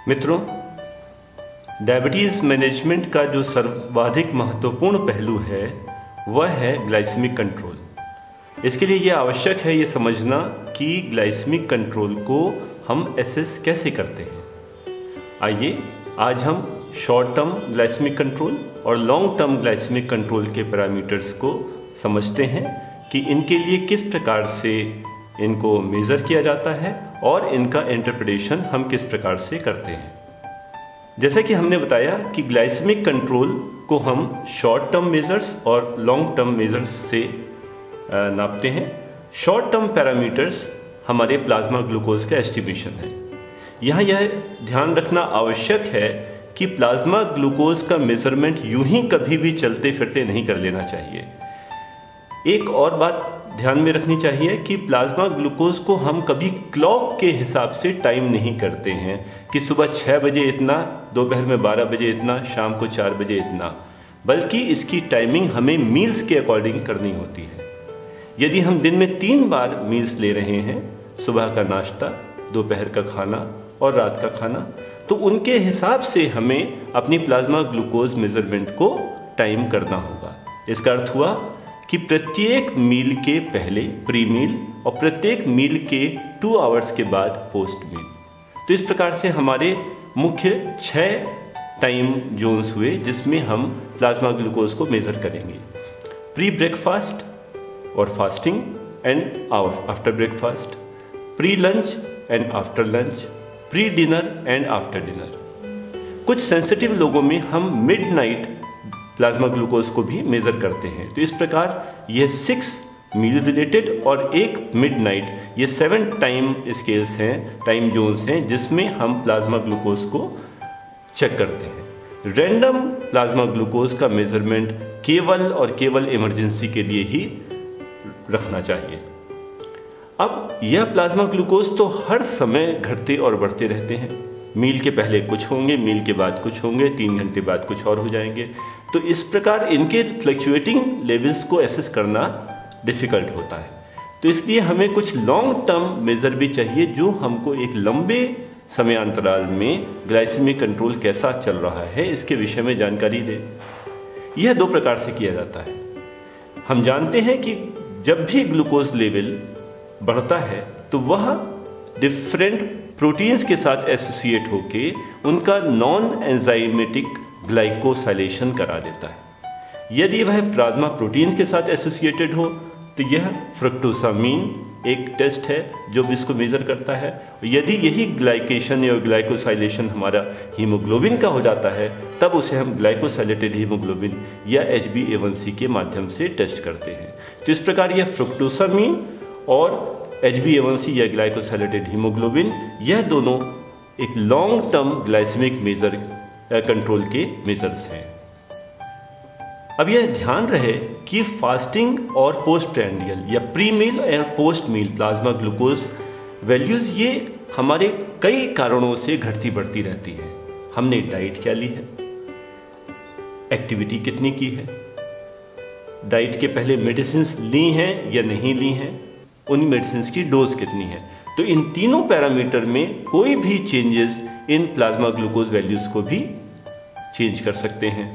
मित्रों, diabetes management का जो सर्वाधिक महत्वपूर्ण पहलू है वह है ग्लाइसेमिक कंट्रोल। इसके लिए ये आवश्यक है ये समझना कि ग्लाइसेमिक कंट्रोल को हम एसेस कैसे करते हैं। आइए आज हम शॉर्ट टर्म ग्लाइसेमिक कंट्रोल और लॉन्ग टर्म ग्लाइसेमिक कंट्रोल के पैरामीटर्स को समझते हैं कि इनके लिए किस प्रकार से इनको मेज़र किया जाता है और इनका इंटरप्रिटेशन हम किस प्रकार से करते हैं। जैसा कि हमने बताया कि ग्लाइसेमिक कंट्रोल को हम शॉर्ट टर्म मेजर्स और लॉन्ग टर्म मेजर्स से नापते हैं। शॉर्ट टर्म पैरामीटर्स हमारे प्लाज्मा ग्लूकोज का एस्टिमेशन है। यहाँ यह ध्यान रखना आवश्यक है कि प्लाज्मा ग्लूकोज का मेजरमेंट यूं ही कभी भी चलते फिरते नहीं कर लेना चाहिए। एक और बात ध्यान में रखनी चाहिए कि प्लाज्मा ग्लूकोज को हम कभी क्लॉक के हिसाब से टाइम नहीं करते हैं कि सुबह 6 बजे इतना, दोपहर में 12 बजे इतना, शाम को 4 बजे इतना, बल्कि इसकी टाइमिंग हमें मील्स के अकॉर्डिंग करनी होती है। यदि हम दिन में 3 बार मील्स ले रहे हैं, सुबह का नाश्ता, दोपहर का खाना और रात का खाना, तो उनके हिसाब से हमें अपनी प्लाज्मा ग्लूकोज मेजरमेंट को टाइम करना होगा। इसका अर्थ हुआ कि प्रत्येक मील के पहले प्री मील और प्रत्येक मील के 2 आवर्स के बाद पोस्ट मील। तो इस प्रकार से हमारे मुख्य 6 टाइम जोन्स हुए जिसमें हम प्लाज्मा ग्लूकोज को मेज़र करेंगे। प्री ब्रेकफास्ट और fasting and after breakfast, pre lunch and after lunch, pre dinner and after dinner. कुछ सेंसिटिव लोगों में हम मिडनाइट प्लाज्मा ग्लूकोज को भी मेज़र करते हैं। तो इस प्रकार यह 6 मील रिलेटेड और एक मिडनाइट, ये 7 टाइम स्केल्स हैं, टाइम जोन्स हैं जिसमें हम प्लाज्मा ग्लूकोज को चेक करते हैं। रैंडम प्लाज्मा ग्लूकोज का मेजरमेंट केवल और केवल इमरजेंसी के लिए ही रखना चाहिए। अब यह प्लाज्मा ग्लूकोज तो हर समय घटते और बढ़ते रहते हैं। मील के पहले कुछ होंगे, मील के बाद कुछ होंगे, 3 घंटे बाद कुछ और हो जाएंगे। तो इस प्रकार इनके फ्लक्चुएटिंग लेवल्स को एसेस करना डिफ़िकल्ट होता है। तो इसलिए हमें कुछ लॉन्ग टर्म मेज़र भी चाहिए जो हमको एक लंबे समयांतराल में ग्लाइसेमिक कंट्रोल कैसा चल रहा है इसके विषय में जानकारी दे। यह 2 प्रकार से किया जाता है। हम जानते हैं कि जब भी ग्लूकोज लेवल बढ़ता है तो वह डिफरेंट प्रोटीन्स के साथ एसोसिएट होके उनका नॉन एंजाइमेटिक ग्लाइकोसाइलेशन करा देता है। यदि वह प्लाज्मा प्रोटीन्स के साथ एसोसिएटेड हो तो यह फ्रक्टोसामीन एक टेस्ट है जो भी इसको मेज़र करता है। यदि यही ग्लाइकेशन या ग्लाइकोसाइलेशन हमारा हीमोग्लोबिन का हो जाता है तब उसे हम ग्लाइकोसाइलेटेड हीमोग्लोबिन या HbA1c के माध्यम से टेस्ट करते हैं। तो इस प्रकार यह फ्रक्टोसामीन और HbA1c या ग्लाइकोसाइलेटेड हीमोग्लोबिन, यह दोनों एक long term glycaemic measure control के मेजर्स हैं। अब यह ध्यान रहे कि फास्टिंग और पोस्ट प्रैंडियल या प्री मील और post meal plasma glucose values ये हमारे कई कारणों से घटती बढ़ती रहती है। हमने डाइट क्या ली है, एक्टिविटी कितनी की है, डाइट के पहले मेडिसिन्स ली हैं या नहीं ली हैं, उन मेडिसिन्स की डोज कितनी है। तो इन तीनों पैरामीटर में कोई भी changes in plasma glucose values को भी चेंज कर सकते हैं।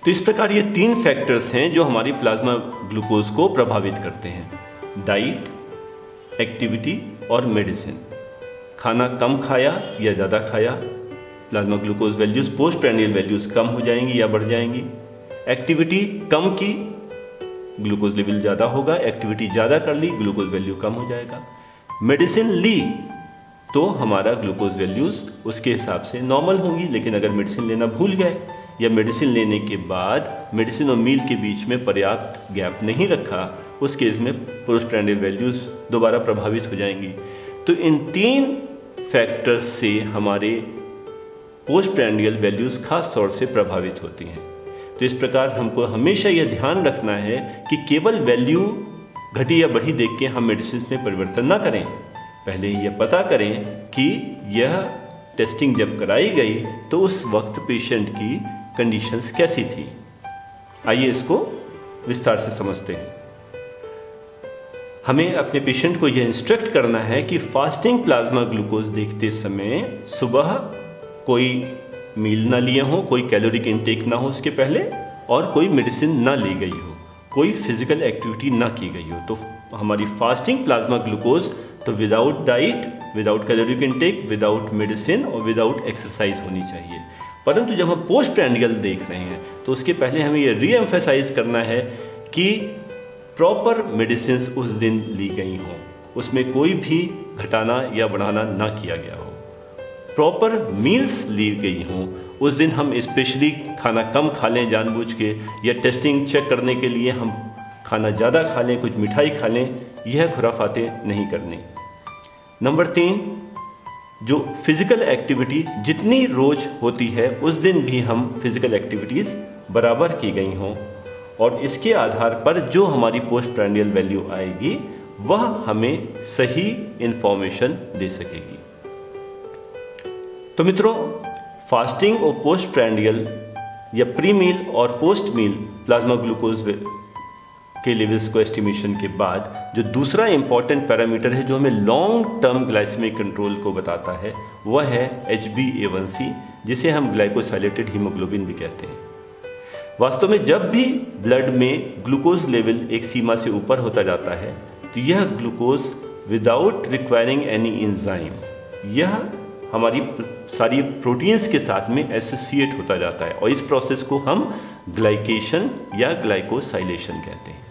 तो इस प्रकार ये 3 फैक्टर्स हैं जो हमारी प्लाज्मा ग्लूकोज को प्रभावित करते हैं: डाइट, एक्टिविटी और मेडिसिन। खाना कम खाया या ज़्यादा खाया, plasma glucose values post prandial values कम हो जाएंगी या बढ़ जाएंगी। एक्टिविटी कम की, ग्लूकोज लेवल ज़्यादा होगा, एक्टिविटी ज़्यादा कर ली, ग्लूकोज वैल्यू कम हो जाएगा। मेडिसिन ली तो हमारा ग्लूकोज वैल्यूज़ उसके हिसाब से नॉर्मल होंगी, लेकिन अगर मेडिसिन लेना भूल गए या मेडिसिन लेने के बाद मेडिसिन और मील के बीच में पर्याप्त गैप नहीं रखा, उस केस में पोस्ट प्रैंडियल वैल्यूज़ दोबारा प्रभावित हो जाएंगी। तो इन 3 फैक्टर्स से हमारे पोस्ट प्रैंडियल वैल्यूज़ खास तौर से प्रभावित होती हैं। तो इस प्रकार हमको हमेशा यह ध्यान रखना है कि केवल वैल्यू घटी या बढ़ी देख के हम मेडिसिन में परिवर्तन ना करें। पहले यह पता करें कि यह टेस्टिंग जब कराई गई तो उस वक्त पेशेंट की कंडीशंस कैसी थी। आइए इसको विस्तार से समझते हैं। हमें अपने पेशेंट को यह इंस्ट्रक्ट करना है कि फास्टिंग प्लाज्मा ग्लूकोज देखते समय सुबह कोई मील ना लिए हो, कोई कैलोरिक इनटेक ना हो उसके पहले, और कोई मेडिसिन ना ली गई हो, कोई फिजिकल एक्टिविटी ना की गई हो। तो हमारी फास्टिंग प्लाज्मा ग्लूकोज तो without diet, without caloric intake, without medicine और विदाउट एक्सरसाइज होनी चाहिए। परंतु जब हम पोस्ट प्रैंडियल देख रहे हैं तो उसके पहले हमें ये री एम्फेसाइज करना है कि प्रॉपर मेडिसिन उस दिन ली गई हों, उसमें कोई भी घटाना या बढ़ाना ना किया गया हो, प्रॉपर मील्स ली गई हों। उस दिन हम स्पेशली खाना कम खा लें जानबूझ के, या टेस्टिंग चेक करने के लिए हम खाना ज़्यादा खा लें, कुछ मिठाई खा लें, यह खुराफातें नहीं करनी। नंबर 3, जो फिज़िकल एक्टिविटी जितनी रोज़ होती है उस दिन भी हम फिज़िकल एक्टिविटीज़ बराबर की गई हों, और इसके आधार पर जो हमारी पोस्ट प्रैंडियल वैल्यू आएगी वह हमें सही इन्फॉर्मेशन दे सकेगी। तो मित्रों, फास्टिंग और पोस्ट प्रैंडियल या प्री मील और पोस्ट मील प्लाज्मा ग्लूकोज के लेवल्स को एस्टिमेशन के बाद जो दूसरा इंपॉर्टेंट पैरामीटर है जो हमें लॉन्ग टर्म ग्लाइसेमिक कंट्रोल को बताता है वह है HbA1c, जिसे हम ग्लाइकोसाइलेटेड हीमोग्लोबिन भी कहते हैं। वास्तव में जब भी ब्लड में ग्लूकोज लेवल एक सीमा से ऊपर होता जाता है तो यह glucose without requiring any enzyme, यह हमारी सारी प्रोटीन्स के साथ में एसोसिएट होता जाता है, और इस प्रोसेस को हम ग्लाइकेशन या ग्लाइकोसाइलेशन कहते हैं।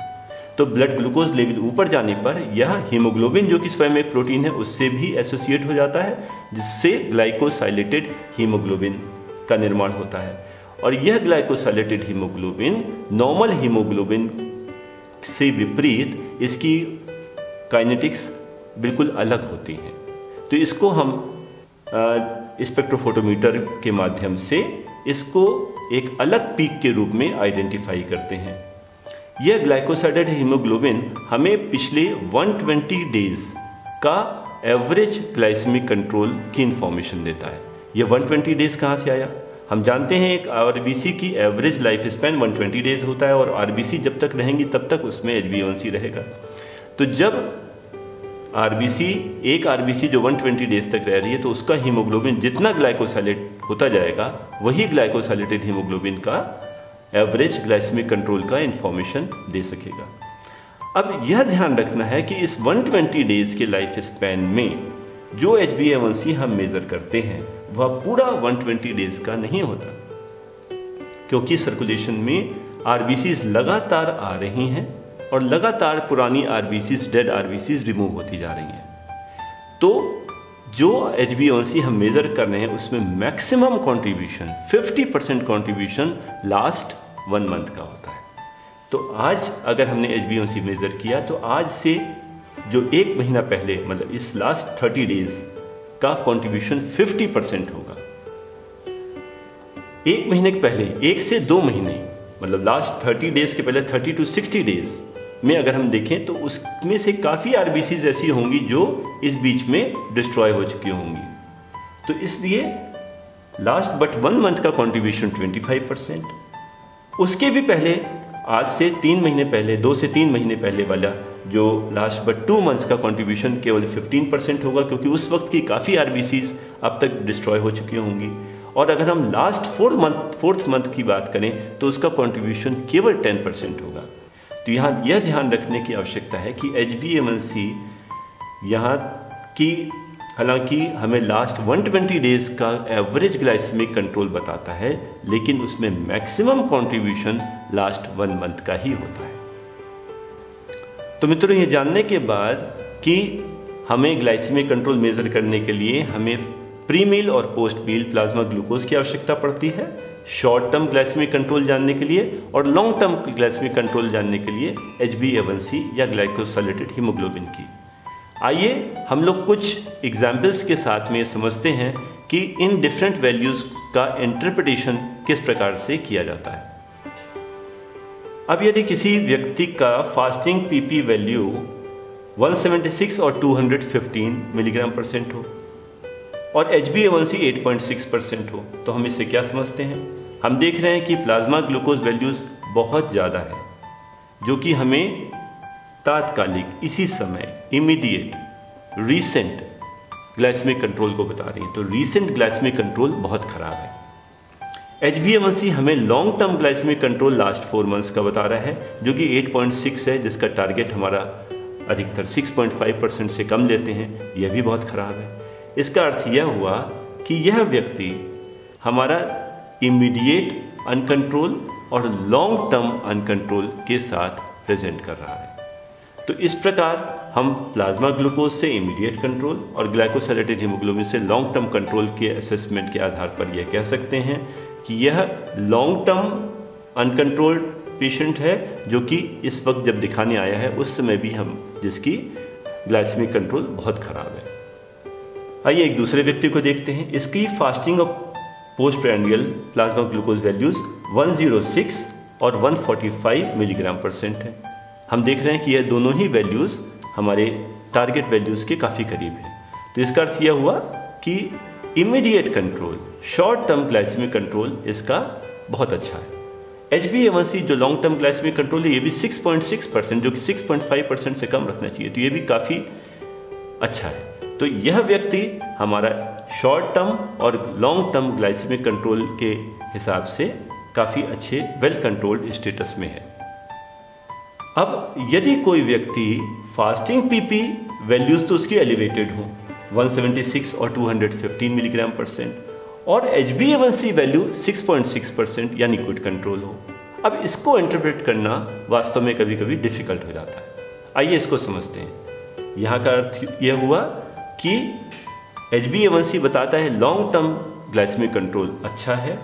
तो ब्लड ग्लूकोज लेवल ऊपर जाने पर यह हीमोग्लोबिन, जो कि स्वयं एक प्रोटीन है, उससे भी एसोसिएट हो जाता है, जिससे ग्लाइकोसाइलेटेड हीमोग्लोबिन का निर्माण होता है। और यह ग्लाइकोसाइलेटेड हीमोग्लोबिन नॉर्मल हीमोग्लोबिन से विपरीत इसकी काइनेटिक्स बिल्कुल अलग होती हैं। तो इसको हम स्पेक्ट्रोफोटोमीटर के माध्यम से इसको एक अलग पीक के रूप में आइडेंटिफाई करते हैं। यह ग्लाइकोसाइलेटेड हीमोग्लोबिन हमें पिछले 120 डेज का एवरेज ग्लाइसेमिक कंट्रोल की इंफॉर्मेशन देता है। यह 120 डेज कहाँ से आया? हम जानते हैं एक आरबीसी की एवरेज लाइफ स्पैन 120 डेज होता है, और आरबीसी जब तक रहेंगी तब तक उसमें HbA1c रहेगा। तो जब एक आरबीसी जो 120 डेज तक रह रही है तो उसका हीमोग्लोबिन जितना ग्लाइकोसाइलेट होता जाएगा वही ग्लाइकोसाइलेटेड हीमोग्लोबिन का एवरेज ग्लाइसेमिक कंट्रोल का इंफॉर्मेशन दे सकेगा। अब यह ध्यान रखना है कि इस 120 डेज के लाइफ स्पैन में जो HbA1c हम मेज़र करते हैं वह पूरा 120 डेज का नहीं होता, क्योंकि सर्कुलेशन में आरबीसीज लगातार आ रही हैं और लगातार पुरानी आरबीसीज, डेड आरबीसीज रिमूव होती जा रही हैं। तो जो HbA1c हम मेज़र कर रहे हैं उसमें maximum contribution 50% contribution last 1 month का होता है। तो आज अगर हमने HbA1c मेज़र किया तो आज से जो 1 महीना पहले, मतलब इस लास्ट 30 डेज का कंट्रीब्यूशन 50% होगा। 1 महीने के पहले, 1 से 2 महीने, मतलब लास्ट 30 डेज के पहले 30 to 60 डेज में अगर हम देखें तो उसमें से काफ़ी आरबीसीज ऐसी होंगी जो इस बीच में डिस्ट्रॉय हो चुकी होंगी। तो इसलिए लास्ट बट 1 मंथ का कंट्रीब्यूशन 25%, उसके भी पहले आज से 3 महीने पहले, 2 से 3 महीने पहले वाला जो लास्ट बट 2 मंथ्स का कंट्रीब्यूशन केवल 15% होगा, क्योंकि उस वक्त की काफ़ी आरबीसीज अब तक डिस्ट्रॉय हो चुकी होंगी। और अगर हम लास्ट 4th मंथ की बात करें तो उसका कंट्रीब्यूशन केवल 10% होगा। तो यहाँ यह ध्यान रखने की आवश्यकता है कि HbA1c यहाँ की, हालांकि हमें लास्ट 120 डेज का एवरेज ग्लाइसेमिक कंट्रोल बताता है, लेकिन उसमें मैक्सिमम कंट्रीब्यूशन लास्ट 1 मंथ का ही होता है। तो मित्रों, ये जानने के बाद कि हमें ग्लाइसेमिक कंट्रोल मेज़र करने के लिए हमें प्री मील और पोस्ट मील प्लाज्मा ग्लूकोज की आवश्यकता पड़ती है, शॉर्ट टर्म ग्लाइसेमिक कंट्रोल जानने के लिए, और लॉन्ग टर्म ग्लाइसेमिक कंट्रोल जानने के लिए HbA1c या ग्लाइकोसाइलेटेड हीमोग्लोबिन की। आइए हम लोग कुछ एग्जाम्पल्स के साथ में समझते हैं कि इन डिफरेंट वैल्यूज़ का इंटरप्रिटेशन किस प्रकार से किया जाता है। अब यदि किसी व्यक्ति का फास्टिंग पीपी वैल्यू 176 और 215 मिलीग्राम परसेंट हो और HbA1c 8.6% हो, तो हम इससे क्या समझते हैं? हम देख रहे हैं कि प्लाज्मा ग्लूकोज वैल्यूज़ बहुत ज़्यादा है, जो कि हमें तात्कालिक, इसी समय, इमीडिएट, रीसेंट ग्लाइसेमिक कंट्रोल को बता रही हैं। तो रीसेंट ग्लाइसेमिक कंट्रोल बहुत खराब है। HbA1c हमें long term glycaemic control last 4 months का बता रहा है, जो कि 8.6 है, जिसका टारगेट हमारा अधिकतर 6.5% से कम लेते हैं। यह भी बहुत खराब है। इसका अर्थ यह हुआ कि यह व्यक्ति हमारा इमीडिएट अनकंट्रोल और लॉन्ग टर्म अनकंट्रोल के साथ प्रेजेंट कर रहा है। तो इस प्रकार हम प्लाज्मा ग्लूकोज से इमीडिएट कंट्रोल और ग्लाइकोसिलेटेड हीमोग्लोबिन से लॉन्ग टर्म कंट्रोल के असेसमेंट के आधार पर यह कह सकते हैं कि यह लॉन्ग टर्म अनकंट्रोल्ड पेशेंट है, जो कि इस वक्त जब दिखाने आया है उस समय भी हम जिसकी ग्लाइसेमिक कंट्रोल बहुत खराब है। आइए एक दूसरे व्यक्ति को देखते हैं। इसकी फास्टिंग और post prandial plasma glucose values 106 और 145 मिलीग्राम परसेंट है। हम देख रहे हैं कि यह दोनों ही वैल्यूज़ हमारे टारगेट वैल्यूज़ के काफ़ी करीब है। तो इसका अर्थ यह हुआ कि immediate control, short term glycaemic control इसका बहुत अच्छा है। HbA1c जो लॉन्ग टर्म ग्लाइसेमिक कंट्रोल है, ये भी 6.6%, जो कि 6.5% से कम रखना चाहिए। तो ये भी काफ़ी अच्छा है। तो यह व्यक्ति हमारा शॉर्ट टर्म और लॉन्ग टर्म ग्लाइसेमिक कंट्रोल के हिसाब से काफ़ी अच्छे वेल कंट्रोल्ड स्टेटस में है। अब यदि कोई व्यक्ति फास्टिंग PP वैल्यूज़ तो उसकी एलिवेटेड हो, 176 और 215 मिलीग्राम परसेंट, और HbA1c वैल्यू 6.6% यानी गुड कंट्रोल हो। अब इसको इंटरप्रेट करना वास्तव में कभी कभी डिफ़िकल्ट हो जाता है। आइए इसको समझते हैं। यहाँ का अर्थ यह हुआ कि HbA1c बताता है लॉन्ग टर्म ग्लाइसेमिक कंट्रोल अच्छा है,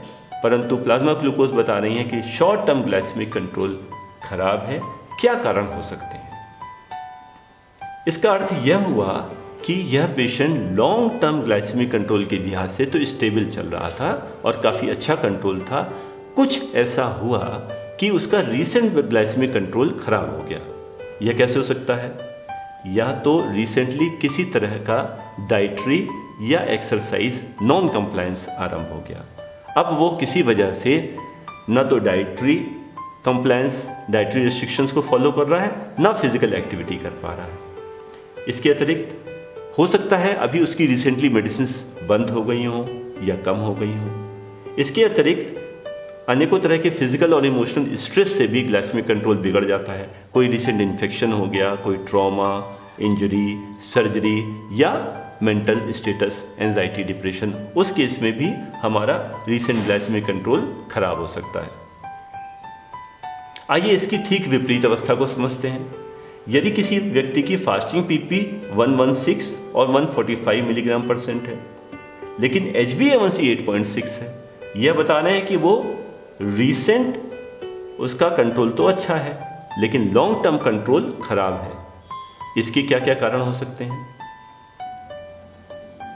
परंतु प्लाज्मा ग्लूकोज बता रही हैं कि शॉर्ट टर्म ग्लाइसेमिक कंट्रोल खराब है। क्या कारण हो सकते हैं? इसका अर्थ यह हुआ कि यह patient long term glycaemic control के लिहाज से तो स्टेबल चल रहा था और काफ़ी अच्छा कंट्रोल था। कुछ ऐसा हुआ कि उसका रीसेंट ग्लाइसेमिक कंट्रोल खराब हो गया। यह कैसे हो सकता है? या तो रिसेंटली किसी तरह का डाइटरी या एक्सरसाइज नॉन कंप्लायंस आरंभ हो गया। अब वो किसी वजह से न तो डाइटरी कंप्लायंस, डाइटरी रिस्ट्रिक्शंस को फॉलो कर रहा है, ना फिजिकल एक्टिविटी कर पा रहा है। इसके अतिरिक्त हो सकता है अभी उसकी रिसेंटली मेडिसिन्स बंद हो गई हों या कम हो गई हों। इसके अतिरिक्त अनेकों तरह के फिजिकल और इमोशनल स्ट्रेस से भी ग्लाइसेमिक कंट्रोल बिगड़ जाता है। कोई रिसेंट इन्फेक्शन हो गया, कोई ट्रॉमा, इंजरी, सर्जरी या मेंटल स्टेटस, एंजाइटी, डिप्रेशन, उस केस में भी हमारा रिसेंट ग्लाइसेमिक कंट्रोल खराब हो सकता है। आइए इसकी ठीक विपरीत अवस्था को समझते हैं। यदि किसी व्यक्ति की फास्टिंग PP 116 और 145 मिलीग्राम परसेंट है, लेकिन HbA1c 8.6 है, यह बता रहे हैं कि वो रीसेंट उसका कंट्रोल तो अच्छा है, लेकिन लॉन्ग टर्म कंट्रोल खराब है। इसके क्या क्या कारण हो सकते हैं?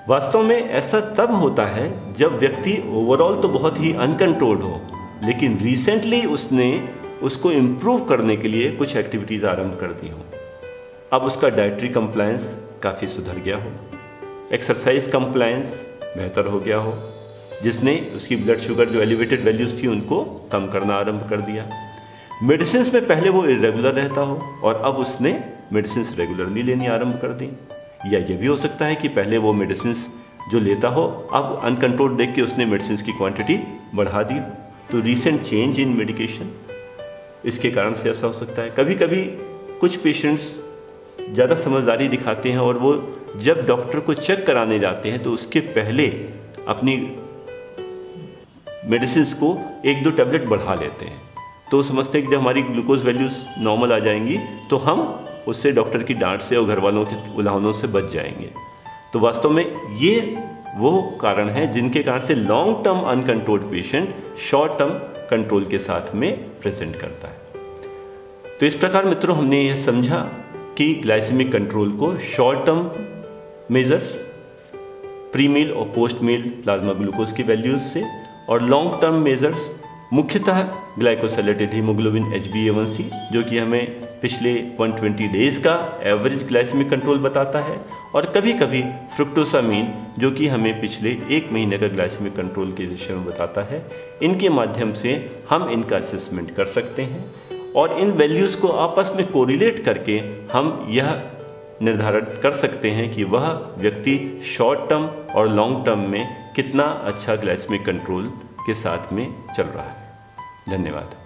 वास्तव में ऐसा तब होता है जब व्यक्ति ओवरऑल तो बहुत ही अनकंट्रोल्ड हो, लेकिन रिसेंटली उसने उसको इम्प्रूव करने के लिए कुछ एक्टिविटीज़ आरंभ कर दी हो। अब उसका डाइटरी कंप्लायंस काफ़ी सुधर गया हो, एक्सरसाइज कंप्लायंस बेहतर हो गया हो, जिसने उसकी ब्लड शुगर जो एलिवेटेड वैल्यूज़ थी उनको कम करना आरंभ कर दिया। मेडिसिन्स में पहले वो इरेगुलर रहता हो और अब उसने मेडिसिन्स रेगुलरली लेनी आरंभ कर दी। या ये भी हो सकता है कि पहले वो मेडिसिन्स जो लेता हो, अब अनकंट्रोल्ड देख के उसने मेडिसिन्स की क्वांटिटी बढ़ा दी। तो रीसेंट चेंज इन मेडिकेशन, इसके कारण से ऐसा हो सकता है। कभी कभी कुछ पेशेंट्स ज़्यादा समझदारी दिखाते हैं और वो जब डॉक्टर को चेक कराने जाते हैं तो उसके पहले अपनी मेडिसिन्स को 1-2 टैबलेट बढ़ा लेते हैं। तो समझते हैं कि जब हमारी ग्लूकोज वैल्यूज़ नॉर्मल आ जाएंगी तो हम उससे डॉक्टर की डांट से और घर वालों के उलाहनों से बच जाएंगे। तो वास्तव में ये वो कारण है जिनके कारण से long term uncontrolled patient short term control के साथ में प्रेजेंट करता है। तो इस प्रकार मित्रों हमने यह समझा कि ग्लाइसेमिक कंट्रोल को short term measures, pre meal और पोस्ट मील प्लाज्मा ग्लूकोज की वैल्यूज़ से, और लॉन्ग टर्म मेजर्स मुख्यतः ग्लाइकोसिलेटेड हीमोग्लोबिन HbA1c जो कि हमें पिछले 120 डेज़ का एवरेज ग्लाइसेमिक कंट्रोल बताता है, और कभी कभी फ्रुक्टोसामीन जो कि हमें पिछले 1 महीने का ग्लाइसेमिक कंट्रोल के विषय में बताता है। इनके माध्यम से हम इनका असेसमेंट कर सकते हैं और इन वैल्यूज़ को आपस में कोरिलेट करके हम यह निर्धारित कर सकते हैं कि वह व्यक्ति शॉर्ट टर्म और लॉन्ग टर्म में कितना अच्छा ग्लाइसेमिक कंट्रोल के साथ में चल रहा है। धन्यवाद।